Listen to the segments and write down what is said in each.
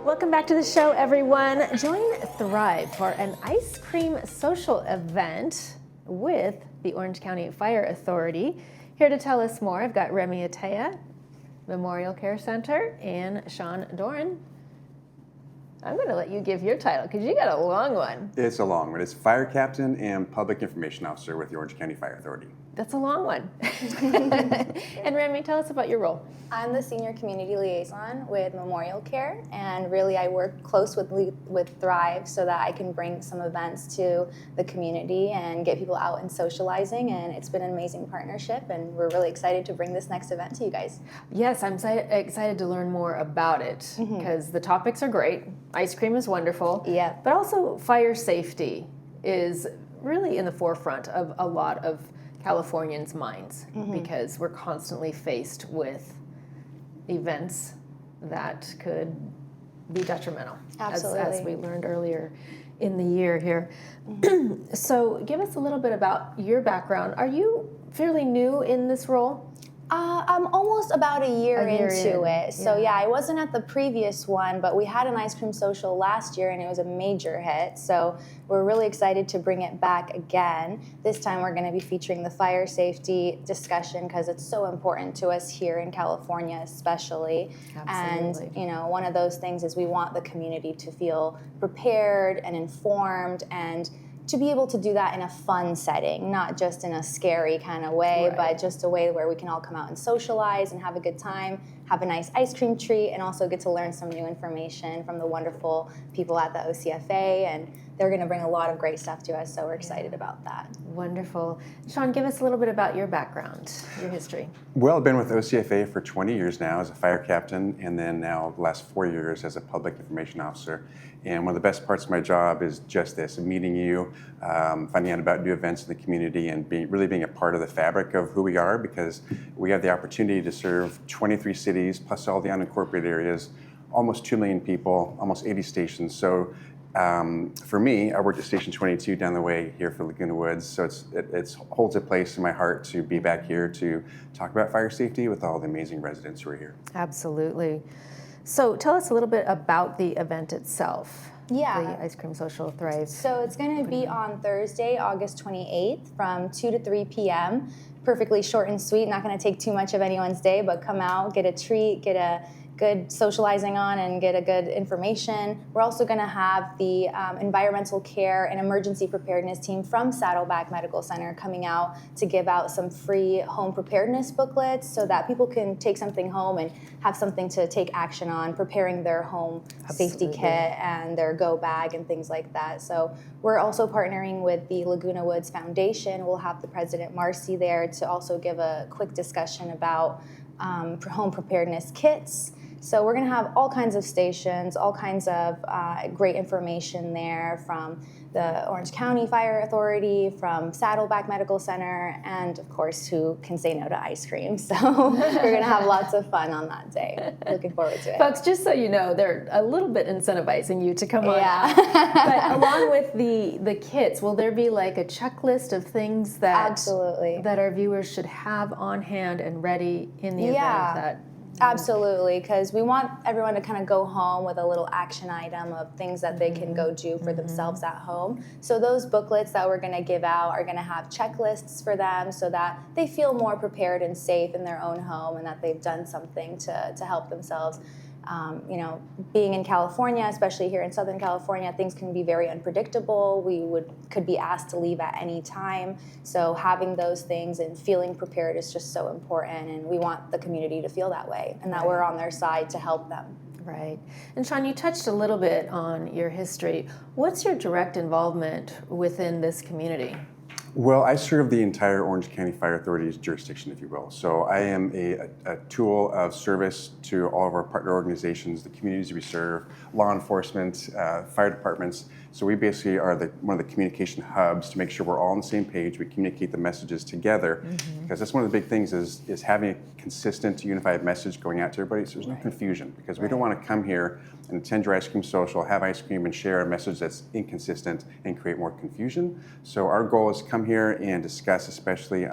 Welcome back to the show, everyone. Join Thrive for an ice cream social event with the Orange County Fire Authority. Here to tell us more, I've got Remy Atea, MemorialCare Center, and Sean Doran. I'm going to let you give your title because you got a long one. It's a long one. It's Fire Captain and Public Information Officer with the Orange County Fire Authority. That's a long one. And Remy, tell us about your role. I'm the Senior Community Liaison with MemorialCare, and really I work close with Thrive so that I can bring some events to the community and get people out and socializing, and it's been an amazing partnership, and we're really excited to bring this next event to you guys. Yes, I'm excited to learn more about it because the topics are great. Ice cream is wonderful. Yeah. But also fire safety is really in the forefront of a lot of Californians' minds because we're constantly faced with events that could be detrimental, as we learned earlier in the year here. So give us a little bit about your background. Are you fairly new in this role? I'm almost about a year into it. So Yeah. I wasn't at the previous one, but we had an ice cream social last year and it was a major hit. So we're really excited to bring it back again. This time we're going to be featuring the fire safety discussion because it's so important to us here in California especially. Absolutely. And one of those things is we want the community to feel prepared and informed and to be able to do that in a fun setting, not just in a scary kind of way, Right. but just a way where we can all come out and socialize and have a good time, have a nice ice cream treat, and also get to learn some new information from the wonderful people at the OCFA. And they're going to bring a lot of great stuff to us, so we're excited about that. Wonderful. Sean, give us a little bit about your background, your history. Well, I've been with OCFA for 20 years now as a fire captain, and then now the last 4 years as a public information officer. And one of the best parts of my job is just this, meeting you, finding out about new events in the community, and really being a part of the fabric of who we are, because we have the opportunity to serve 23 cities, plus all the unincorporated areas, almost 2 million people, almost 80 stations. So for me, I worked at Station 22 down the way here for Laguna Woods, so it holds a place in my heart to be back here to talk about fire safety with all the amazing residents who are here. Absolutely. So tell us a little bit about the event itself. Yeah. The Ice Cream Social Thrive. So it's going to be on Thursday, August 28th from 2 to 3 p.m. Perfectly short and sweet, not going to take too much of anyone's day, but come out, get a treat, get a good socializing on, and get a good information. We're also going to have the environmental care and emergency preparedness team from Saddleback Medical Center coming out to give out some free home preparedness booklets so that people can take something home and have something to take action on, preparing their home safety kit and their go bag and things like that. So we're also partnering with the Laguna Woods Foundation. We'll have the President Marcy there to also give a quick discussion about home preparedness kits. So we're going to have all kinds of stations, all kinds of great information there from the Orange County Fire Authority, from Saddleback Medical Center, and of course, who can say no to ice cream? So we're going to have lots of fun on that day. Looking forward to it. Folks, just so you know, they're a little bit incentivizing you to come on. Yeah. But along with the kits, will there be like a checklist of things that Absolutely. that our viewers should have on hand and ready in the event that Absolutely, because we want everyone to kind of go home with a little action item of things that they can go do for themselves at home. So those booklets that we're going to give out are going to have checklists for them so that they feel more prepared and safe in their own home and that they've done something to help themselves. Being in California, especially here in Southern California, things can be very unpredictable. We could be asked to leave at any time. So having those things and feeling prepared is just so important, and we want the community to feel that way and that we're on their side to help them. Right. And Sean, you touched a little bit on your history. What's your direct involvement within this community? Well, I serve the entire Orange County Fire Authority's jurisdiction, if you will. So I am a tool of service to all of our partner organizations, the communities we serve, law enforcement, fire departments. So we basically are one of the communication hubs to make sure we're all on the same page. We communicate the messages together, because that's one of the big things is having a consistent, unified message going out to everybody so there's no confusion, because we don't want to come here and attend your ice cream social, have ice cream, and share a message that's inconsistent and create more confusion. So our goal is to come here and discuss especially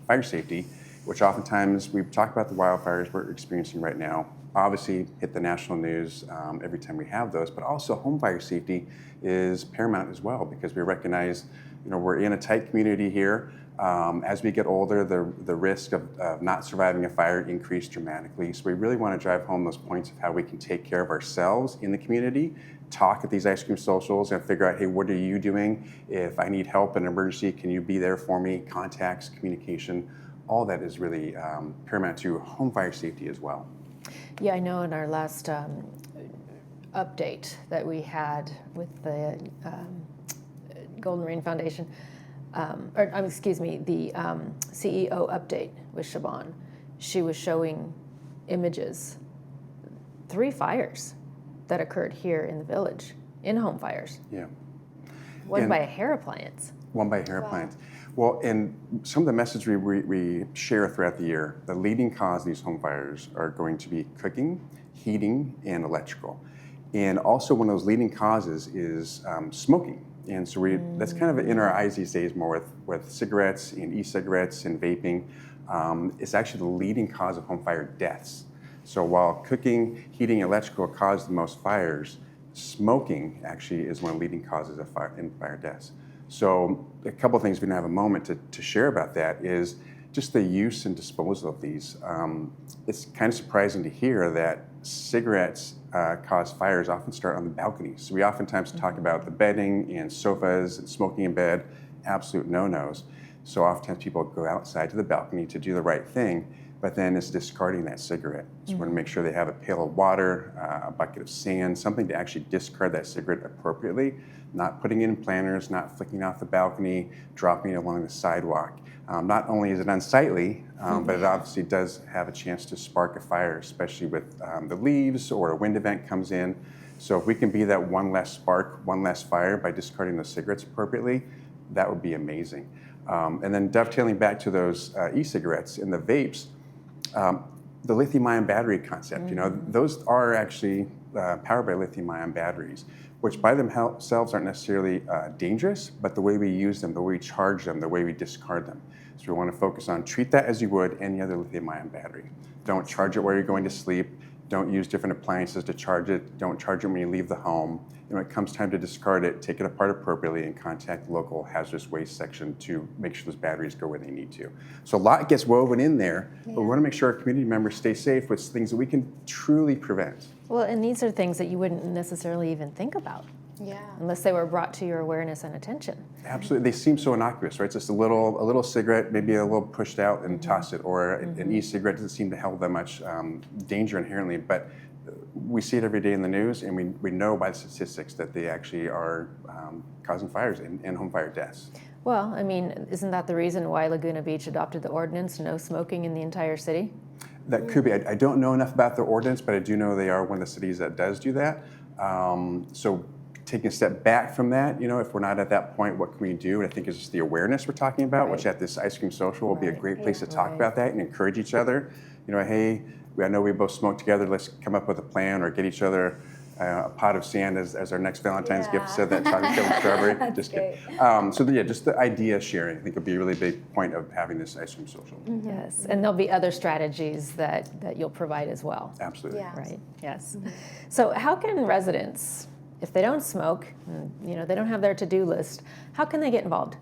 fire safety which oftentimes we talk about the wildfires we're experiencing right now. Obviously, hit the national news every time we have those, but also home fire safety is paramount as well, because we recognize, we're in a tight community here. As we get older, the risk of not surviving a fire increased dramatically. So we really want to drive home those points of how we can take care of ourselves in the community, talk at these ice cream socials and figure out, hey, what are you doing? If I need help in an emergency, can you be there for me? Contacts, communication, all that is really paramount to home fire safety as well. Yeah, I know in our last update that we had with the Golden Rain Foundation, the CEO update with Siobhan, she was showing images, 3 fires that occurred here in the village, in home fires. Yeah. One by a hair appliance. One by hair appliance. Well, and some of the message we share throughout the year, the leading cause of these home fires are going to be cooking, heating, and electrical. And also one of those leading causes is smoking. And so that's kind of in our eyes these days more with cigarettes and e-cigarettes and vaping. It's actually the leading cause of home fire deaths. So while cooking, heating, and electrical cause the most fires, smoking actually is one of the leading causes of fire deaths. So a couple of things we don't have a moment to share about that is just the use and disposal of these. It's kind of surprising to hear that cigarettes cause fires often start on the balconies. So we oftentimes talk about the bedding and sofas and smoking in bed, absolute no-nos. So oftentimes people go outside to the balcony to do the right thing, but then it's discarding that cigarette. So we want to make sure they have a pail of water, a bucket of sand, something to actually discard that cigarette appropriately, not putting it in planters, not flicking off the balcony, dropping it along the sidewalk. Not only is it unsightly, but it obviously does have a chance to spark a fire, especially with the leaves or a wind event comes in. So if we can be that one less spark, one less fire by discarding those cigarettes appropriately, that would be amazing. And then dovetailing back to those e-cigarettes and the vapes, the lithium-ion battery concept, those are actually powered by lithium-ion batteries, which by themselves aren't necessarily dangerous, but the way we use them, the way we charge them, the way we discard them. So we want to focus on treat that as you would any other lithium-ion battery. Don't charge it while you're going to sleep. Don't use different appliances to charge it. Don't charge it when you leave the home. And when it comes time to discard it, take it apart appropriately and contact the local hazardous waste section to make sure those batteries go where they need to. So a lot gets woven in there, but we want to make sure our community members stay safe with things that we can truly prevent. Well, and these are things that you wouldn't necessarily even think about. Yeah. Unless they were brought to your awareness and attention. Absolutely, they seem so innocuous, right? It's just a little cigarette, maybe a little pushed out and toss it, or an e-cigarette doesn't seem to hold that much danger inherently, but we see it every day in the news, and we know by the statistics that they actually are causing fires and home fire deaths. Well, I mean, isn't that the reason why Laguna Beach adopted the ordinance, no smoking in the entire city? That could be. I don't know enough about the ordinance, but I do know they are one of the cities that does do that. So taking a step back from that, if we're not at that point, what can we do? And I think it's just the awareness we're talking about, which at this ice cream social will be a great place to talk about that and encourage each other. Hey, I know we both smoke together. Let's come up with a plan or get each other a pot of sand as our next Valentine's gift. Said that chocolate covered strawberry. Just kidding. Just the idea sharing, I think, would be a really big point of having this ice cream social. Yes, and there'll be other strategies that you'll provide as well. Absolutely. Yeah. Right. Yes. So how can residents, if they don't smoke, they don't have their to-do list, how can they get involved?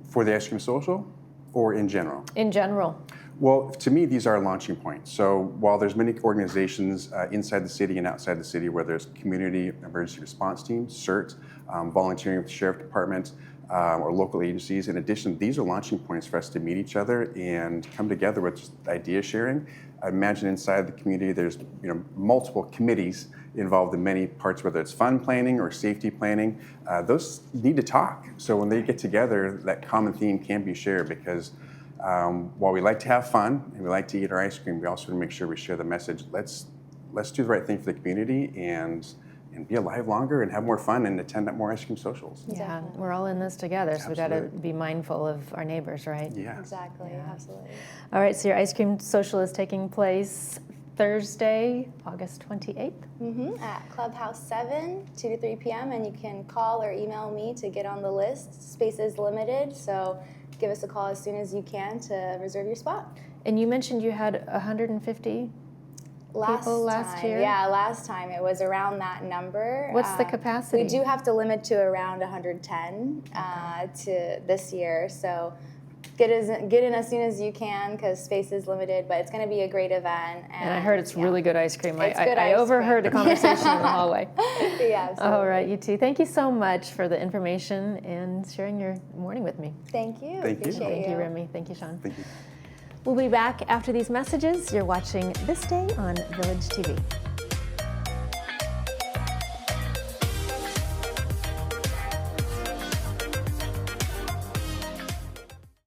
For the ice cream social, or in general? In general. Well, to me, these are a launching point. So while there's many organizations inside the city and outside the city, where there's community emergency response teams, CERT, volunteering with the sheriff department, or local agencies. In addition, these are launching points for us to meet each other and come together with just idea sharing. I imagine inside the community, there's multiple committees involved in many parts, whether it's fund planning or safety planning. Those need to talk. So when they get together, that common theme can be shared, because while we like to have fun and we like to eat our ice cream, we also want to make sure we share the message. Let's do the right thing for the community and be alive longer and have more fun and attend more ice cream socials. Yeah, we're all in this together, so we got to be mindful of our neighbors, right? Yeah. Exactly, absolutely. All right, so your ice cream social is taking place Thursday, August 28th? At Clubhouse 7, 2 to 3 p.m., and you can call or email me to get on the list. Space is limited, so give us a call as soon as you can to reserve your spot. And you mentioned you had 150 people last year? Yeah, last time it was around that number. What's the capacity? We do have to limit to around 110 to this year. So get in as soon as you can because space is limited, but it's going to be a great event. And I heard it's really good ice cream. It's I good ice overheard a conversation in the hallway. Yeah, absolutely. All right, you two. Thank you so much for the information and sharing your morning with me. Thank you. Thank you. Appreciate Thank you, Remy. Thank you, Sean. Thank you. We'll be back after these messages. You're watching This Day on Village TV.